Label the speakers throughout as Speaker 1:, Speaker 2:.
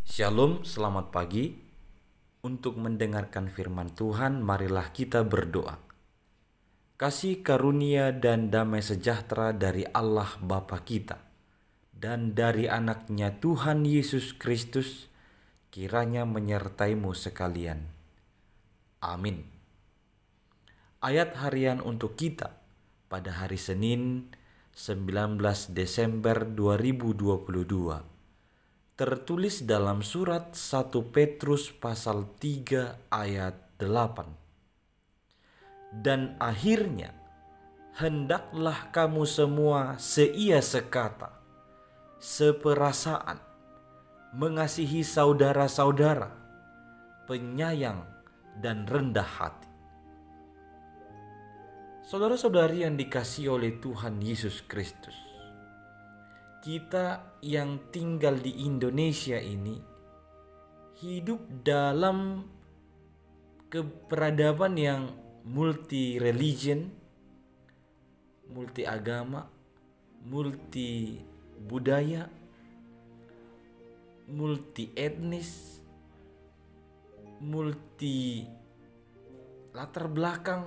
Speaker 1: Shalom, selamat pagi. Untuk mendengarkan firman Tuhan, marilah kita berdoa. Kasih karunia dan damai sejahtera dari Allah Bapa kita dan dari anaknya Tuhan Yesus Kristus kiranya menyertaimu sekalian. Amin. Ayat harian untuk kita pada hari Senin 19 Desember 2022 tertulis dalam surat 1 Petrus pasal 3 ayat 8. Dan akhirnya, hendaklah kamu semua seia sekata, seperasaan, mengasihi saudara-saudara, penyayang dan rendah hati. Saudara-saudari yang dikasihi oleh Tuhan Yesus Kristus, kita yang tinggal di Indonesia ini hidup dalam keperadaban yang multi religion, multi agama, multi budaya, multi etnis, multi latar belakang.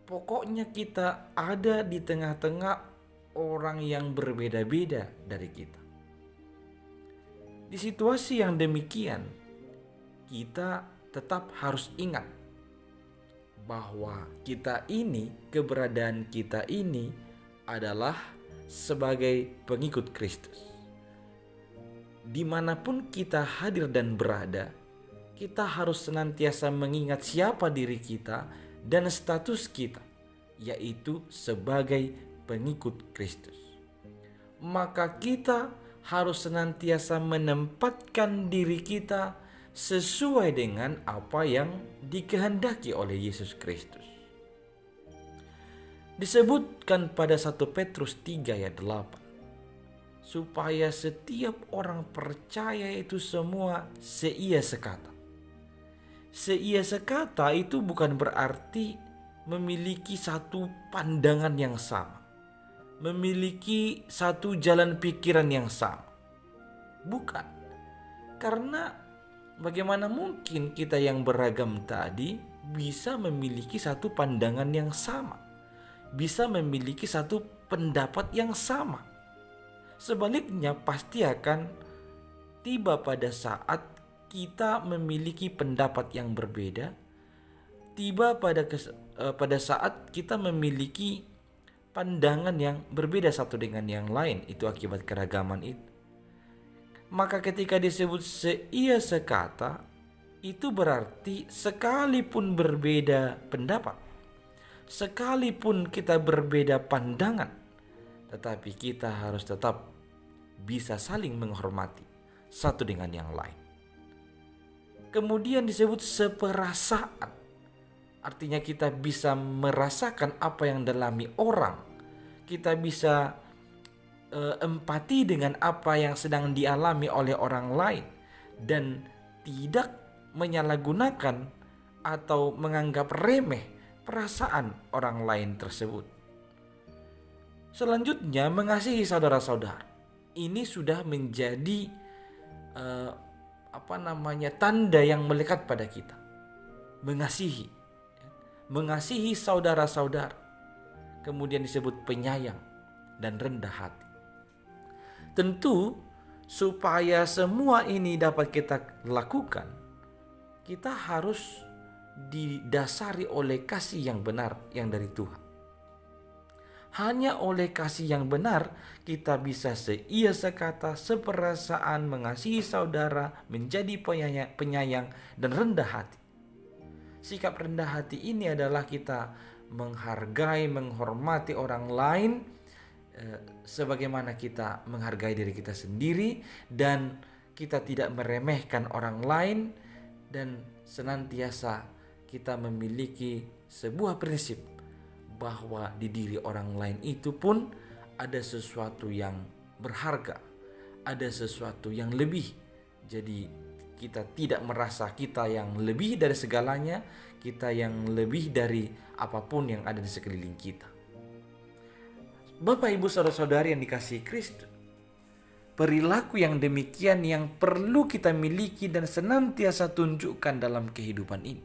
Speaker 1: Pokoknya kita ada di tengah-tengah orang yang berbeda-beda dari kita. Di situasi yang demikian, kita tetap harus ingat bahwa keberadaan kita ini adalah sebagai pengikut Kristus. Dimanapun kita hadir dan berada, kita harus senantiasa mengingat siapa diri kita dan status kita, yaitu sebagai pengikut Kristus. Maka kita harus senantiasa menempatkan diri kita sesuai dengan apa yang dikehendaki oleh Yesus Kristus. Disebutkan pada 1 Petrus 3 ayat 8, supaya setiap orang percaya itu semua seia sekata. Seia sekata itu bukan berarti memiliki satu pandangan yang sama, memiliki satu jalan pikiran yang sama. Bukan. Karena bagaimana mungkin kita yang beragam tadi bisa memiliki satu pandangan yang sama, bisa memiliki satu pendapat yang sama. Sebaliknya pasti akan tiba pada saat kita memiliki pendapat yang berbeda, tiba pada saat kita memiliki pandangan yang berbeda satu dengan yang lain, itu akibat keragaman itu. Maka ketika disebut seia sekata, itu berarti sekalipun berbeda pendapat, sekalipun kita berbeda pandangan, tetapi kita harus tetap bisa saling menghormati satu dengan yang lain. Kemudian disebut seperasaan, artinya kita bisa merasakan apa yang dialami orang. Kita bisa empati dengan apa yang sedang dialami oleh orang lain dan tidak menyalahgunakan atau menganggap remeh perasaan orang lain tersebut. Selanjutnya, mengasihi saudara-saudara. Ini sudah menjadi tanda yang melekat pada kita. Mengasihi saudara-saudara. Kemudian disebut penyayang dan rendah hati. Tentu supaya semua ini dapat kita lakukan, kita harus didasari oleh kasih yang benar yang dari Tuhan. Hanya oleh kasih yang benar kita bisa seia sekata, seperasaan, mengasihi saudara, menjadi penyayang dan rendah hati. Sikap rendah hati ini adalah kita menghargai, menghormati orang lain sebagaimana kita menghargai diri kita sendiri, dan kita tidak meremehkan orang lain, dan senantiasa kita memiliki sebuah prinsip bahwa di diri orang lain itu pun ada sesuatu yang berharga, ada sesuatu yang lebih. Jadi kita tidak merasa kita yang lebih dari segalanya, kita yang lebih dari apapun yang ada di sekeliling kita. Bapak, Ibu, saudara-saudari yang dikasihi Kristus, perilaku yang demikian yang perlu kita miliki dan senantiasa tunjukkan dalam kehidupan ini.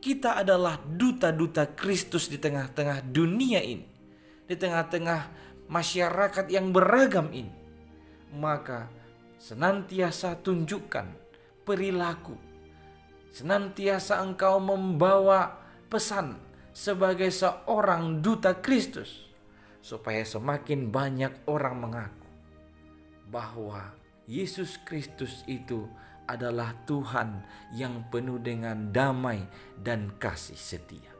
Speaker 1: Kita adalah duta-duta Kristus di tengah-tengah dunia ini, di tengah-tengah masyarakat yang beragam ini. Maka senantiasa tunjukkan perilaku, senantiasa engkau membawa pesan sebagai seorang duta Kristus, supaya semakin banyak orang mengaku bahwa Yesus Kristus itu adalah Tuhan yang penuh dengan damai dan kasih setia.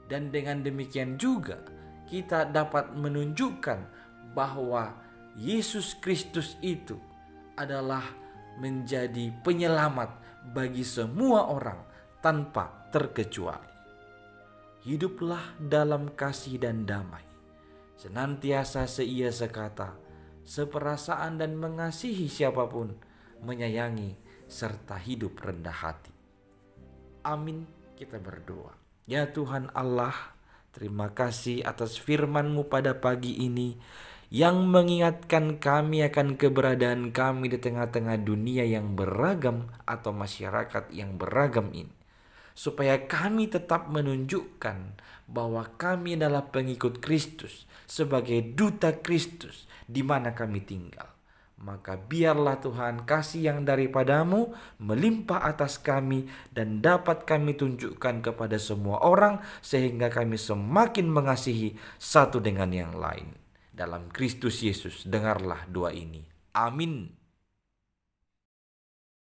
Speaker 1: Dan dengan demikian juga kita dapat menunjukkan bahwa Yesus Kristus itu adalah menjadi penyelamat bagi semua orang tanpa terkecuali. Hiduplah dalam kasih dan damai, senantiasa seia sekata, seperasaan dan mengasihi siapapun, menyayangi serta hidup rendah hati. Amin, kita berdoa. Ya Tuhan Allah, terima kasih atas firman-Mu pada pagi ini yang mengingatkan kami akan keberadaan kami di tengah-tengah dunia yang beragam atau masyarakat yang beragam ini, supaya kami tetap menunjukkan bahwa kami adalah pengikut Kristus sebagai duta Kristus di mana kami tinggal. Maka biarlah Tuhan kasih yang daripada-Mu melimpah atas kami dan dapat kami tunjukkan kepada semua orang, sehingga kami semakin mengasihi satu dengan yang lain. Dalam Kristus Yesus dengarlah doa ini. Amin.